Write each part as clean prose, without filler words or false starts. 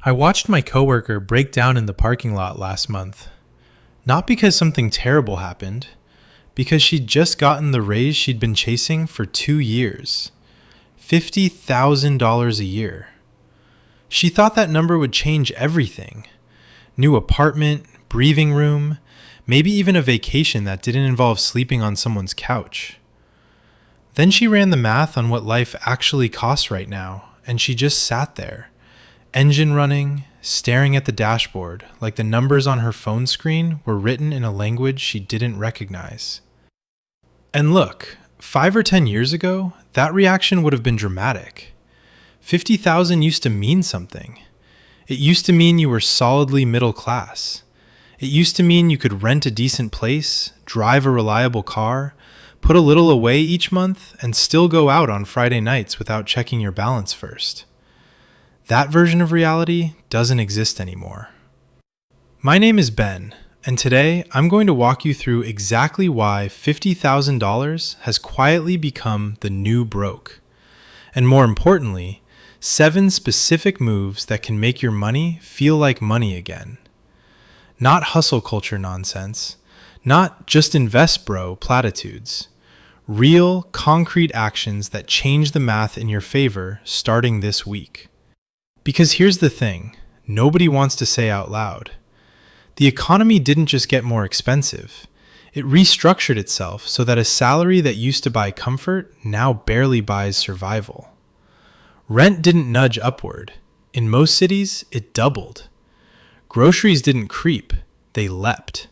I watched my coworker break down in the parking lot last month. Not because something terrible happened, because she'd just gotten the raise she'd been chasing for 2 years. $50,000 a year. She thought that number would change everything. New apartment, breathing room, maybe even a vacation that didn't involve sleeping on someone's couch. Then she ran the math on what life actually costs right now, and she just sat there, engine running, staring at the dashboard like the numbers on her phone screen were written in a language she didn't recognize. And look, 5 or 10 years ago, that reaction would have been dramatic. 50,000 used to mean something. It used to mean you were solidly middle class. It used to mean you could rent a decent place, drive a reliable car, put a little away each month, and still go out on Friday nights without checking your balance first. That version of reality doesn't exist anymore. My name is Ben, and today I'm going to walk you through exactly why $50,000 has quietly become the new broke. And more importantly, 7 specific moves that can make your money feel like money again. Not hustle culture nonsense, not just invest bro platitudes. Real, concrete actions that change the math in your favor starting this week. Because here's the thing, nobody wants to say out loud. The economy didn't just get more expensive. It restructured itself so that a salary that used to buy comfort now barely buys survival. Rent didn't nudge upward. In most cities, it doubled. Groceries didn't creep, they leapt.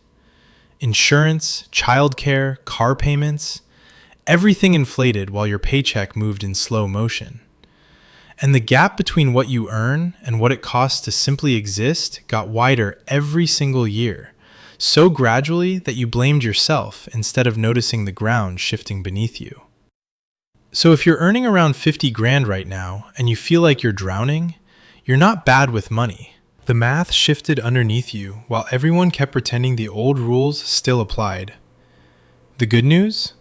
Insurance, childcare, car payments, everything inflated while your paycheck moved in slow motion. And the gap between what you earn and what it costs to simply exist got wider every single year, so gradually that you blamed yourself instead of noticing the ground shifting beneath you. So if you're earning around 50 grand right now and you feel like you're drowning, you're not bad with money. The math shifted underneath you while everyone kept pretending the old rules still applied. The good news?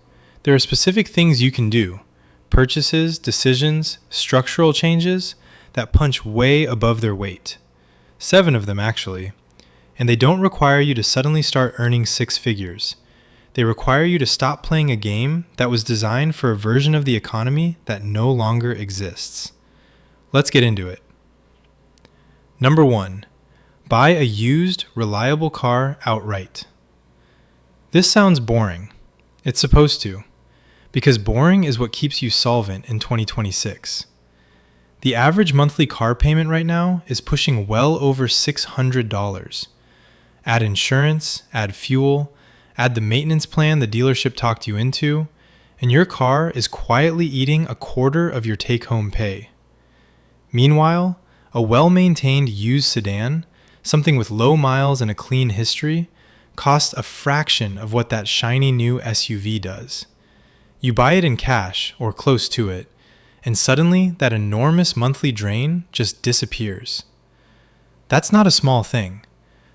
There are specific things you can do. Purchases, decisions, structural changes that punch way above their weight. 7 of them actually. And they don't require you to suddenly start earning 6 figures. They require you to stop playing a game that was designed for a version of the economy that no longer exists. Let's get into it. Number 1. Buy a used, reliable car outright. This sounds boring. It's supposed to. Because boring is what keeps you solvent in 2026. The average monthly car payment right now is pushing well over $600. Add insurance, add fuel, add the maintenance plan the dealership talked you into, and your car is quietly eating a quarter of your take-home pay. Meanwhile, a well-maintained used sedan, something with low miles and a clean history, costs a fraction of what that shiny new SUV does. You buy it in cash, or close to it, and suddenly that enormous monthly drain just disappears. That's not a small thing.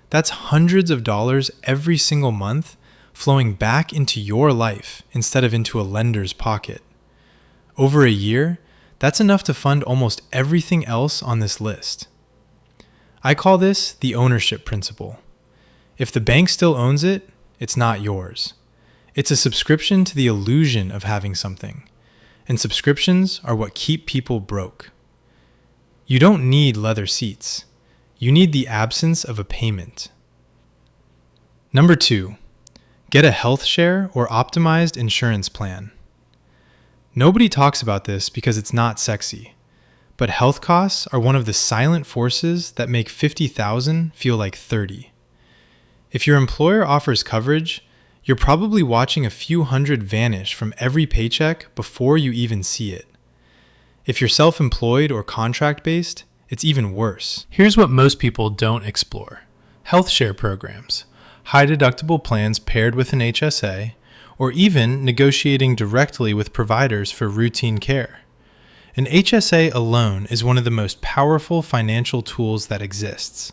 That's hundreds of dollars every single month flowing back into your life instead of into a lender's pocket. Over a year, that's enough to fund almost everything else on this list. I call this the ownership principle. If the bank still owns it, it's not yours. It's a subscription to the illusion of having something, and subscriptions are what keep people broke. You don't need leather seats. You need the absence of a payment. Number 2, get a health share or optimized insurance plan. Nobody talks about this because it's not sexy, but health costs are one of the silent forces that make 50,000 feel like 30. If your employer offers coverage, you're probably watching a few hundred vanish from every paycheck before you even see it. If you're self-employed or contract-based, it's even worse. Here's what most people don't explore. Health share programs, high deductible plans paired with an HSA, or even negotiating directly with providers for routine care. An HSA alone is one of the most powerful financial tools that exists.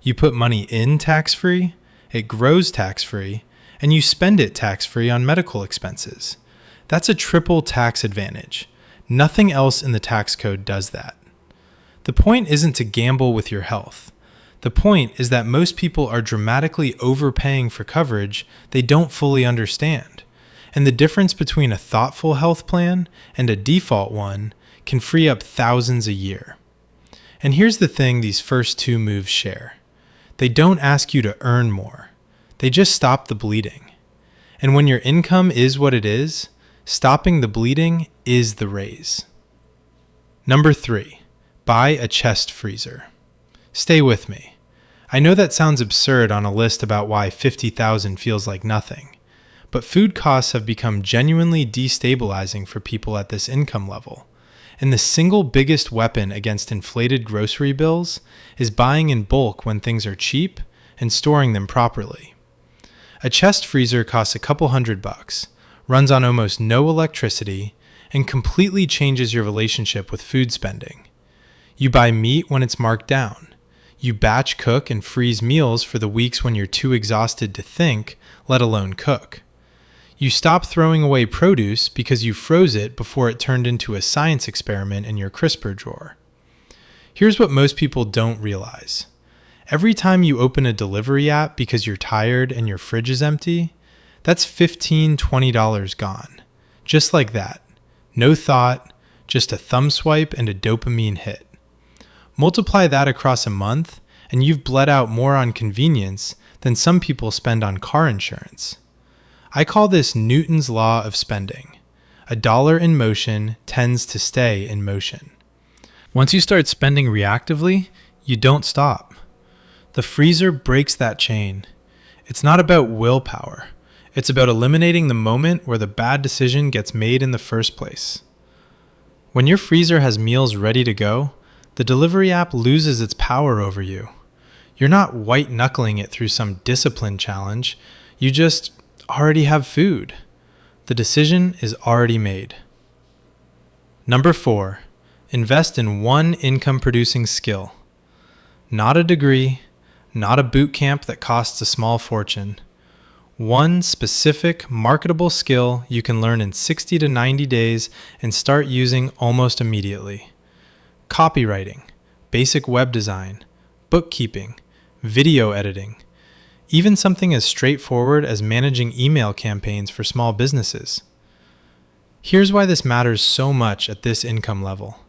You put money in tax-free, it grows tax-free, and you spend it tax-free on medical expenses. That's a triple tax advantage. Nothing else in the tax code does that. The point isn't to gamble with your health. The point is that most people are dramatically overpaying for coverage they don't fully understand. And the difference between a thoughtful health plan and a default one can free up thousands a year. And here's the thing these first two moves share. They don't ask you to earn more. They just stop the bleeding. And when your income is what it is, stopping the bleeding is the raise. Number 3, buy a chest freezer. Stay with me. I know that sounds absurd on a list about why $50,000 feels like nothing, but food costs have become genuinely destabilizing for people at this income level. And the single biggest weapon against inflated grocery bills is buying in bulk when things are cheap and storing them properly. A chest freezer costs a couple $100, runs on almost no electricity, and completely changes your relationship with food spending. You buy meat when it's marked down. You batch cook and freeze meals for the weeks when you're too exhausted to think, let alone cook. You stop throwing away produce because you froze it before it turned into a science experiment in your crisper drawer. Here's what most people don't realize. Every time you open a delivery app because you're tired and your fridge is empty, that's $15, $20 gone. Just like that. No thought, just a thumb swipe and a dopamine hit. Multiply that across a month, and you've bled out more on convenience than some people spend on car insurance. I call this Newton's law of spending. A dollar in motion tends to stay in motion. Once you start spending reactively, you don't stop. The freezer breaks that chain. It's not about willpower. It's about eliminating the moment where the bad decision gets made in the first place. When your freezer has meals ready to go, the delivery app loses its power over you. You're not white-knuckling it through some discipline challenge. You just already have food. The decision is already made. Number 4, invest in one income-producing skill. Not a degree, not a boot camp that costs a small fortune. One specific, marketable skill you can learn in 60 to 90 days and start using almost immediately. Copywriting, basic web design, bookkeeping, video editing, even something as straightforward as managing email campaigns for small businesses. Here's why this matters so much at this income level.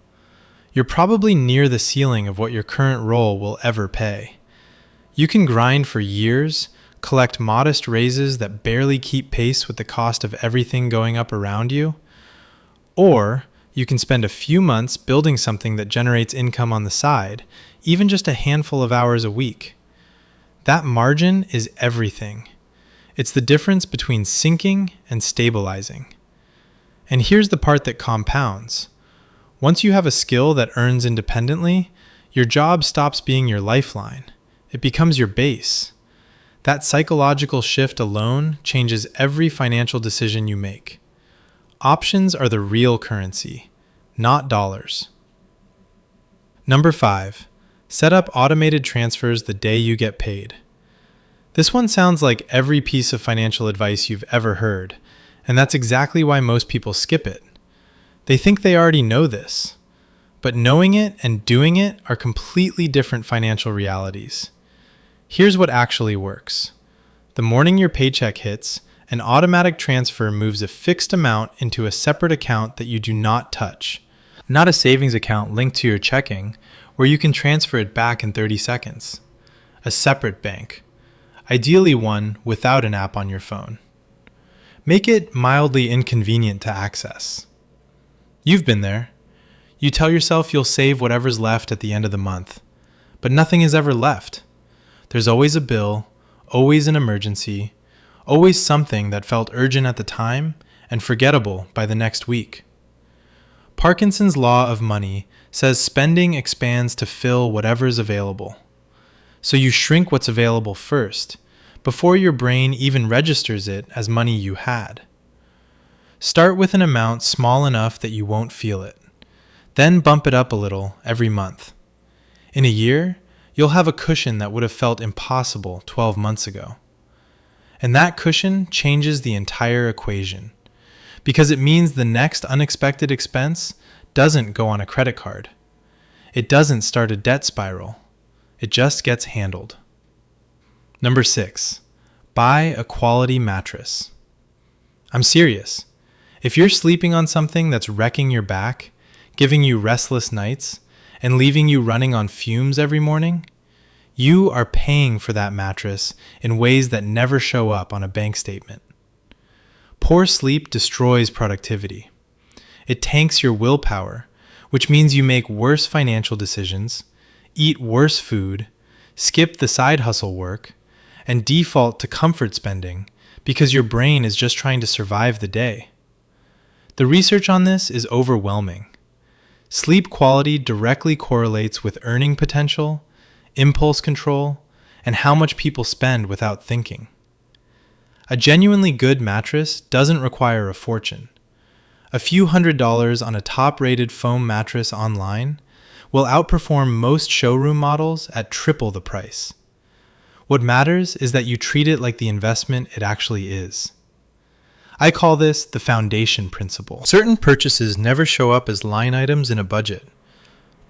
You're probably near the ceiling of what your current role will ever pay. You can grind for years, collect modest raises that barely keep pace with the cost of everything going up around you, or you can spend a few months building something that generates income on the side, even just a handful of hours a week. That margin is everything. It's the difference between sinking and stabilizing. And here's the part that compounds. Once you have a skill that earns independently, your job stops being your lifeline. It becomes your base. That psychological shift alone changes every financial decision you make. Options are the real currency, not dollars. Number 5, set up automated transfers the day you get paid. This one sounds like every piece of financial advice you've ever heard, and that's exactly why most people skip it. They think they already know this, but knowing it and doing it are completely different financial realities. Here's what actually works. The morning your paycheck hits, an automatic transfer moves a fixed amount into a separate account that you do not touch. Not a savings account linked to your checking, where you can transfer it back in 30 seconds. A separate bank. Ideally one without an app on your phone. Make it mildly inconvenient to access. You've been there. You tell yourself you'll save whatever's left at the end of the month, but nothing is ever left. There's always a bill, always an emergency, always something that felt urgent at the time and forgettable by the next week. Parkinson's law of money says spending expands to fill whatever's available. So you shrink what's available first, before your brain even registers it as money you had. Start with an amount small enough that you won't feel it. Then bump it up a little every month. In a year, you'll have a cushion that would have felt impossible 12 months ago. And that cushion changes the entire equation, because it means the next unexpected expense doesn't go on a credit card. It doesn't start a debt spiral. It just gets handled. Number 6, buy a quality mattress. I'm serious. If you're sleeping on something that's wrecking your back, giving you restless nights, and leaving you running on fumes every morning, you are paying for that mattress in ways that never show up on a bank statement. Poor sleep destroys productivity. It tanks your willpower, which means you make worse financial decisions, eat worse food, skip the side hustle work, and default to comfort spending because your brain is just trying to survive the day. The research on this is overwhelming. Sleep quality directly correlates with earning potential, impulse control, and how much people spend without thinking. A genuinely good mattress doesn't require a fortune. A few $100s on a top-rated foam mattress online will outperform most showroom models at triple the price. What matters is that you treat it like the investment it actually is. I call this the foundation principle. Certain purchases never show up as line items in a budget,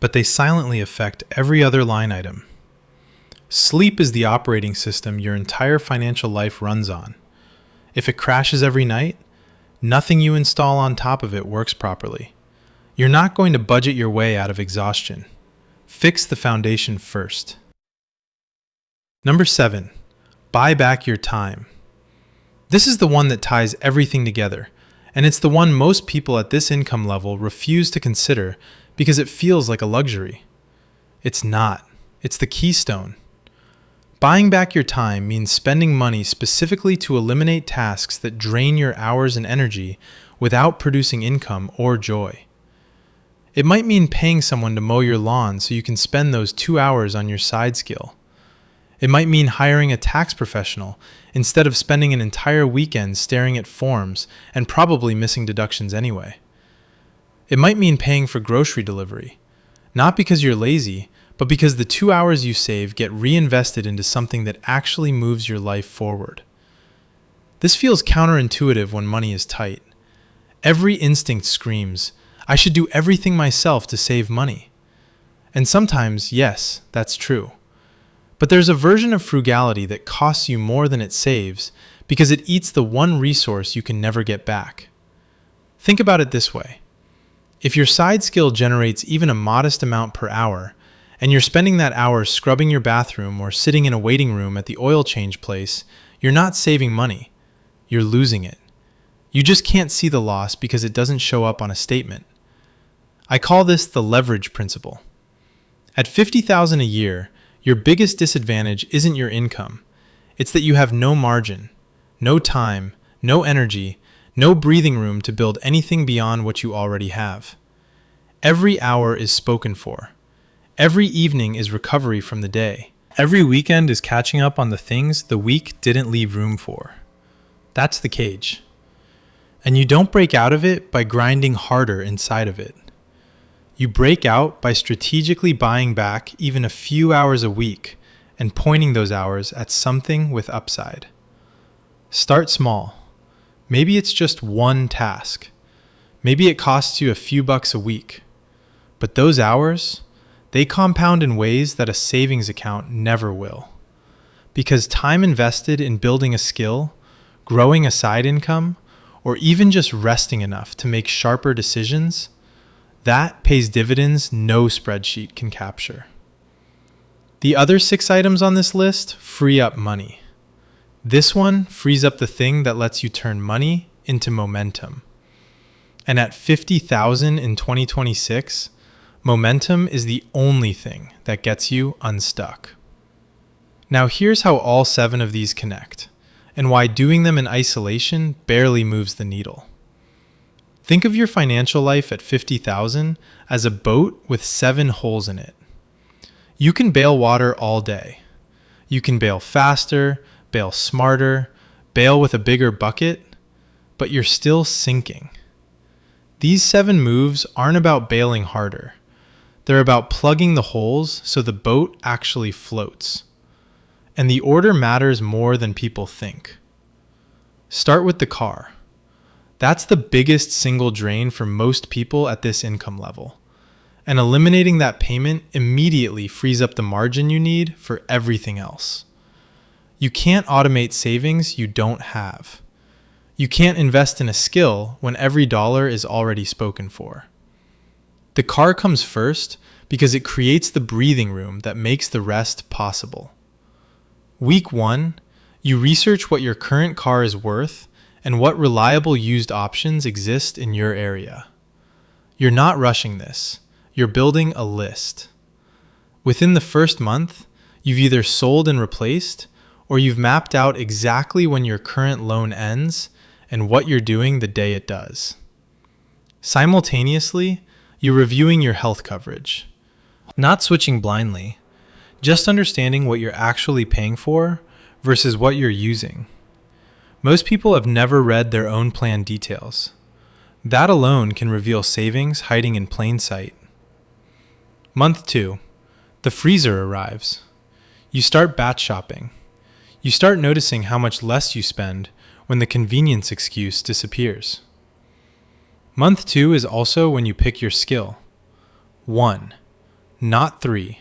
but they silently affect every other line item. Sleep is the operating system your entire financial life runs on. If it crashes every night, nothing you install on top of it works properly. You're not going to budget your way out of exhaustion. Fix the foundation first. Number 7, buy back your time. This is the one that ties everything together, and it's the one most people at this income level refuse to consider because it feels like a luxury. It's not. It's the keystone. Buying back your time means spending money specifically to eliminate tasks that drain your hours and energy without producing income or joy. It might mean paying someone to mow your lawn so you can spend those 2 hours on your side skill. It might mean hiring a tax professional instead of spending an entire weekend staring at forms and probably missing deductions anyway. It might mean paying for grocery delivery, not because you're lazy, but because the 2 hours you save get reinvested into something that actually moves your life forward. This feels counterintuitive when money is tight. Every instinct screams, I should do everything myself to save money. And sometimes, yes, that's true. But there's a version of frugality that costs you more than it saves because it eats the one resource you can never get back. Think about it this way. If your side skill generates even a modest amount per hour, and you're spending that hour scrubbing your bathroom or sitting in a waiting room at the oil change place, you're not saving money. You're losing it. You just can't see the loss because it doesn't show up on a statement. I call this the leverage principle. At $50,000 a year, your biggest disadvantage isn't your income. It's that you have no margin, no time, no energy, no breathing room to build anything beyond what you already have. Every hour is spoken for. Every evening is recovery from the day. Every weekend is catching up on the things the week didn't leave room for. That's the cage. And you don't break out of it by grinding harder inside of it. You break out by strategically buying back even a few hours a week and pointing those hours at something with upside. Start small. Maybe it's just one task. Maybe it costs you a few bucks a week. But those hours, they compound in ways that a savings account never will. Because time invested in building a skill, growing a side income, or even just resting enough to make sharper decisions, that pays dividends no spreadsheet can capture. The other 6 items on this list free up money. This one frees up the thing that lets you turn money into momentum. And at $50,000 in 2026, momentum is the only thing that gets you unstuck. Now here's how all 7 of these connect, and why doing them in isolation barely moves the needle. Think of your financial life at $50,000 as a boat with 7 holes in it. You can bail water all day. You can bail faster, bail smarter, bail with a bigger bucket, but you're still sinking. These 7 moves aren't about bailing harder. They're about plugging the holes so the boat actually floats. And the order matters more than people think. Start with the car. That's the biggest single drain for most people at this income level. And eliminating that payment immediately frees up the margin you need for everything else. You can't automate savings you don't have. You can't invest in a skill when every dollar is already spoken for. The car comes first because it creates the breathing room that makes the rest possible. Week 1, you research what your current car is worth and what reliable used options exist in your area. You're not rushing this. You're building a list. Within the first month, you've either sold and replaced, or you've mapped out exactly when your current loan ends and what you're doing the day it does. Simultaneously, you're reviewing your health coverage. Not switching blindly, just understanding what you're actually paying for versus what you're using. Most people have never read their own plan details. That alone can reveal savings hiding in plain sight. Month 2, the freezer arrives. You start batch shopping. You start noticing how much less you spend when the convenience excuse disappears. Month 2 is also when you pick your skill. 1, not 3.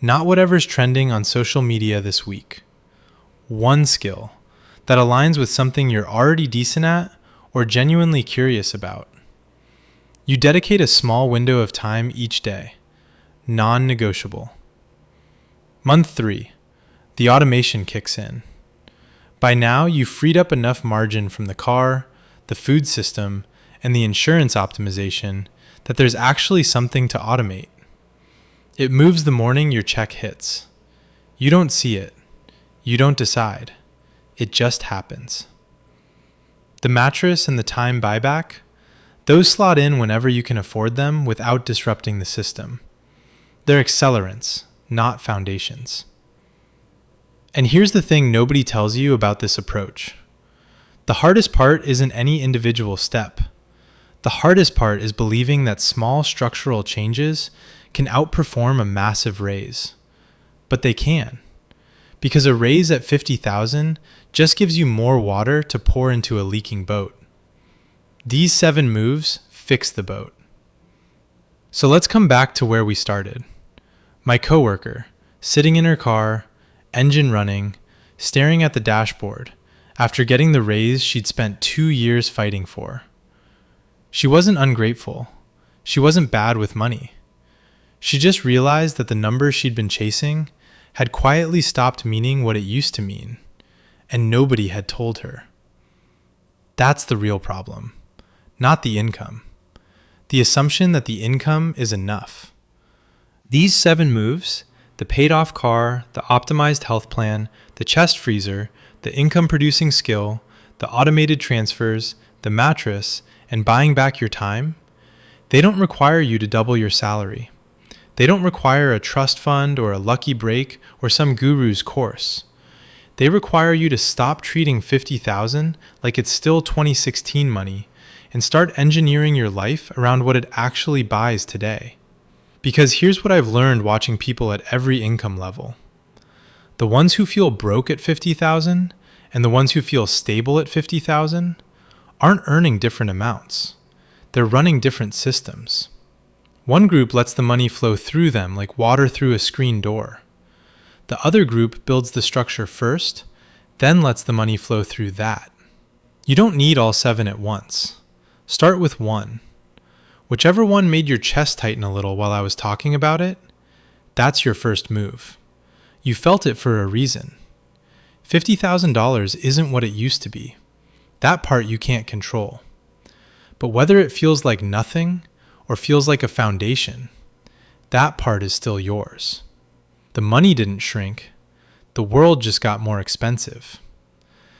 Not whatever's trending on social media this week. One skill that aligns with something you're already decent at or genuinely curious about. You dedicate a small window of time each day. Non-negotiable. Month 3, the automation kicks in. By now, you've freed up enough margin from the car, the food system, and the insurance optimization that there's actually something to automate. It moves the morning your check hits. You don't see it. You don't decide. It just happens. The mattress and the time buyback, those slot in whenever you can afford them without disrupting the system. They're accelerants, not foundations. And here's the thing nobody tells you about this approach. The hardest part isn't any individual step. The hardest part is believing that small structural changes can outperform a massive raise. But they can. Because a raise at $50,000 just gives you more water to pour into a leaking boat. These 7 moves fix the boat. So let's come back to where we started. My coworker, sitting in her car, engine running, staring at the dashboard, after getting the raise she'd spent 2 years fighting for. She wasn't ungrateful. She wasn't bad with money. She just realized that the numbers she'd been chasing had quietly stopped meaning what it used to mean, and nobody had told her. That's the real problem, not the income. The assumption that the income is enough. These 7 moves, the paid-off car, the optimized health plan, the chest freezer, the income-producing skill, the automated transfers, the mattress, and buying back your time, they don't require you to double your salary. They don't require a trust fund or a lucky break or some guru's course. They require you to stop treating $50,000 like it's still 2016 money and start engineering your life around what it actually buys today. Because here's what I've learned watching people at every income level. The ones who feel broke at $50,000 and the ones who feel stable at $50,000 aren't earning different amounts. They're running different systems. One group lets the money flow through them like water through a screen door. The other group builds the structure first, then lets the money flow through that. You don't need all 7 at once. Start with 1. Whichever one made your chest tighten a little while I was talking about it, that's your first move. You felt it for a reason. $50,000 isn't what it used to be. That part you can't control. But whether it feels like nothing or feels like a foundation, that part is still yours. The money didn't shrink. The world just got more expensive.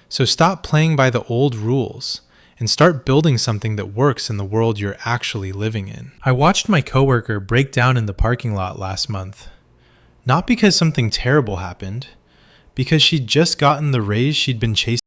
So stop playing by the old rules and start building something that works in the world you're actually living in. I watched my coworker break down in the parking lot last month. Not because something terrible happened, because she'd just gotten the raise she'd been chasing.